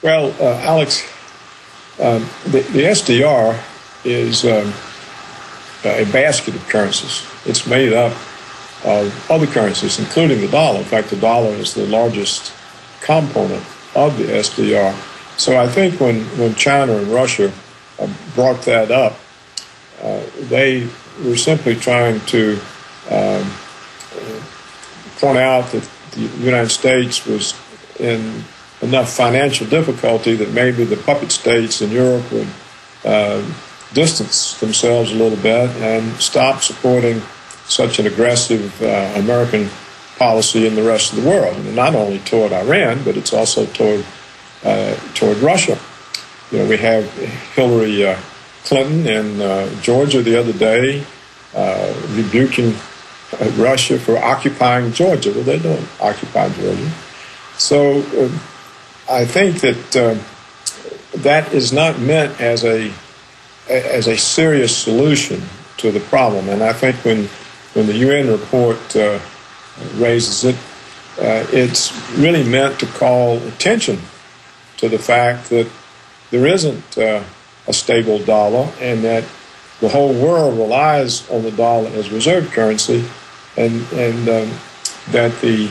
Well, Alex, the SDR is a basket of currencies. It's made up of other currencies, including the dollar. In fact, the dollar is the largest component of the SDR. So I think when China and Russia brought that up, they were simply trying to point out that the United States was in enough financial difficulty that maybe the puppet states in Europe would distance themselves a little bit and stop supporting such an aggressive American policy in the rest of the world. And not only toward Iran, but it's also toward Russia. You know, we have Hillary Clinton in Georgia the other day rebuking Russia for occupying Georgia. Well, they don't occupy Georgia. So I think that that is not meant as a serious solution to the problem. And I think when the UN report raises it, it's really meant to call attention to the fact that there isn't a stable dollar and that the whole world relies on the dollar as reserve currency, and that the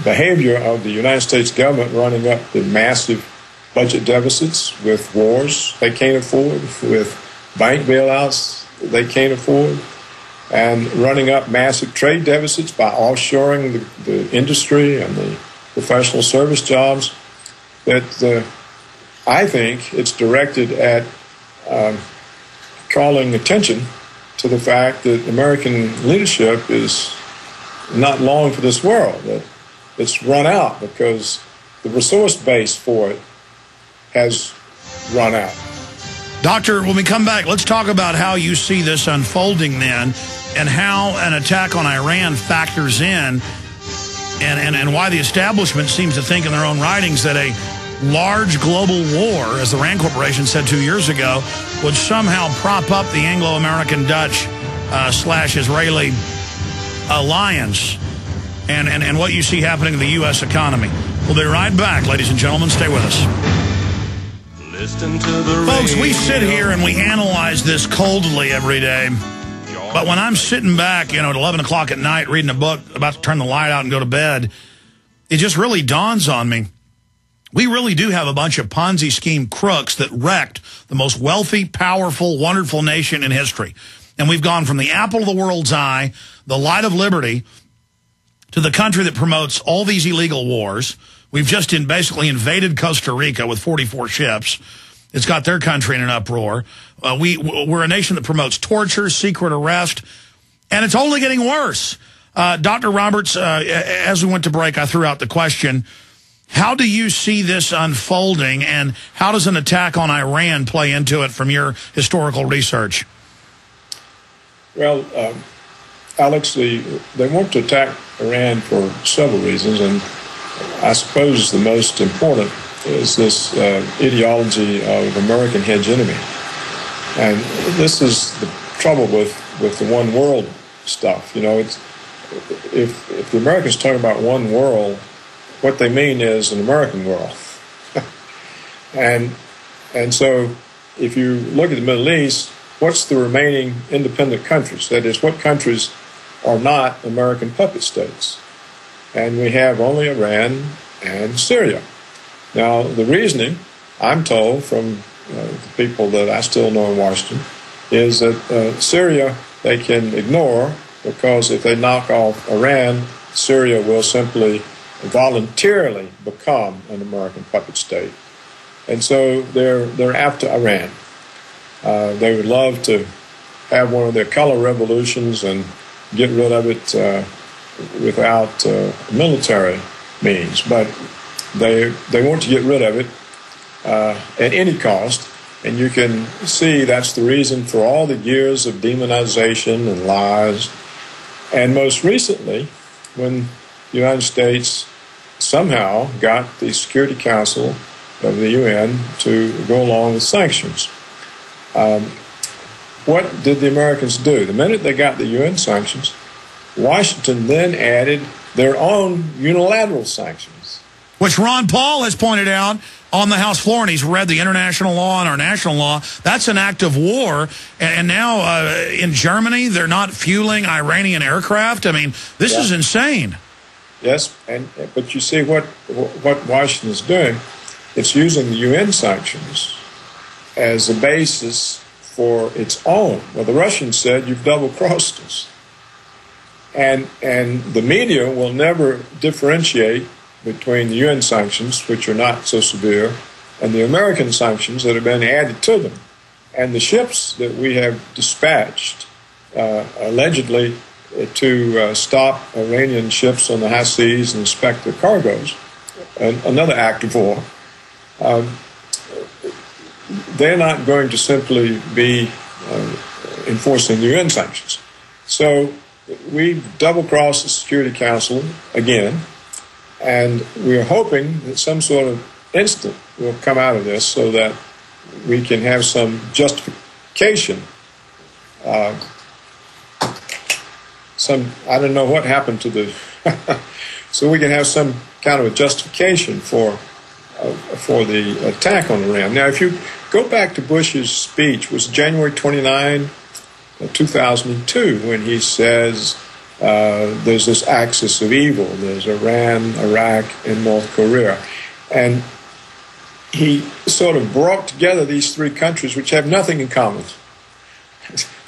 behavior of the United States government running up the massive budget deficits with wars they can't afford, with bank bailouts they can't afford, and running up massive trade deficits by offshoring the industry and the professional service jobs, that I think it's directed at calling attention to the fact that American leadership is not long for this world, that it's run out because the resource base for it has run out. Doctor, when we come back, let's talk about how you see this unfolding then, and how an attack on Iran factors in, and why the establishment seems to think in their own writings that a large global war, as the RAND Corporation said 2 years ago, would somehow prop up the Anglo-American Dutch / Israeli alliance, and what you see happening in the U.S. economy. We'll be right back, ladies and gentlemen. Stay with us. Listen to the Folks, we sit here and we analyze this coldly every day. But when I'm sitting back, at 11 o'clock at night reading a book, about to turn the light out and go to bed, it just really dawns on me. We really do have a bunch of Ponzi scheme crooks that wrecked the most wealthy, powerful, wonderful nation in history. And we've gone from the apple of the world's eye, the light of liberty, to the country that promotes all these illegal wars. We've just basically invaded Costa Rica with 44 ships. It's got their country in an uproar. We're a nation that promotes torture, secret arrest, and it's only getting worse. Dr. Roberts, as we went to break, I threw out the question, how do you see this unfolding, and how does an attack on Iran play into it from your historical research? Well, Alex, they want to attack Iran for several reasons, and I suppose the most important is this ideology of American hegemony. And this is the trouble with the one world stuff. It's if the Americans talk about one world, what they mean is an American world. and so if you look at the Middle East, what's the remaining independent countries? That is, what countries are not American puppet states? And we have only Iran and Syria. Now, the reasoning, I'm told from the people that I still know in Washington, is that Syria they can ignore, because if they knock off Iran, Syria will simply voluntarily become an American puppet state. And so they're after Iran. They would love to have one of their color revolutions and get rid of it without military means, but they want to get rid of it at any cost. And you can see that's the reason for all the years of demonization and lies. And most recently, when the United States somehow got the Security Council of the UN to go along with sanctions. What did the Americans do? The minute they got the UN sanctions, Washington then added their own unilateral sanctions. which Ron Paul has pointed out on the House floor, and he's read the international law and our national law. That's an act of war. And now in Germany, they're not fueling Iranian aircraft. I mean, this is insane. Yes, but you see what Washington is doing. It's using the UN sanctions as a basis for its own. Well, the Russians said, you've double-crossed us. And the media will never differentiate between the UN sanctions, which are not so severe, and the American sanctions that have been added to them. And the ships that we have dispatched, allegedly to stop Iranian ships on the high seas and inspect their cargoes, another act of war, they're not going to simply be enforcing the UN sanctions. So we've double-crossed the Security Council again, and we're hoping that some sort of instant will come out of this so that we can have some justification. I don't know what happened to the... so we can have some kind of a justification for the attack on Iran. Now, if you go back to Bush's speech, it was January 29, 2002, when he says there's this axis of evil. There's Iran, Iraq, and North Korea. And he sort of brought together these three countries which have nothing in common.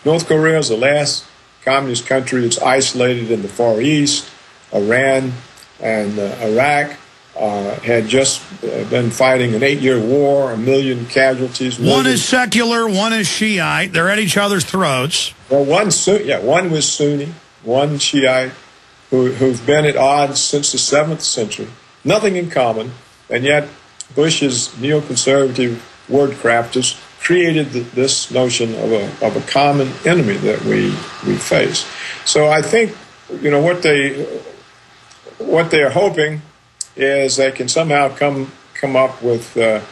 North Korea is the last communist country that's isolated in the Far East. Iran and Iraq had just been fighting an 8-year war, 1 million casualties. One is secular, one is Shiite. They're at each other's throats. Well, one was Sunni, one Shiite, who've been at odds since the 7th century. Nothing in common, and yet Bush's neoconservative word crafters created this notion of a common enemy that we face. So I think, you know, what they're hoping is they can somehow come up with a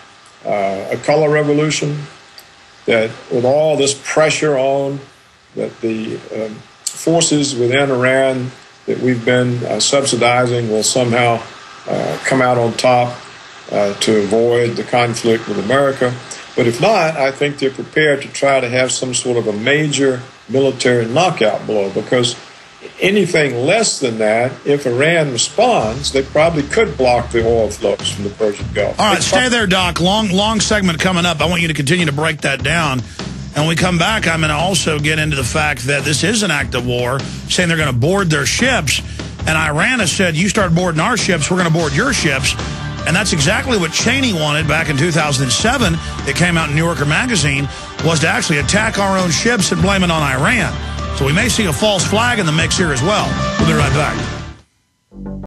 color revolution, that with all this pressure on, that the forces within Iran that we've been subsidizing will somehow come out on top to avoid the conflict with America. But if not, I think they're prepared to try to have some sort of a major military knockout blow, because anything less than that, if Iran responds, they probably could block the oil flows from the Persian Gulf. All right, stay there, Doc. Long segment coming up. I want you to continue to break that down. And when we come back, I'm going to also get into the fact that this is an act of war, saying they're going to board their ships. And Iran has said, you start boarding our ships, we're going to board your ships. And that's exactly what Cheney wanted back in 2007. It came out in New Yorker magazine, was to actually attack our own ships and blame it on Iran. So we may see a false flag in the mix here as well. We'll be right back.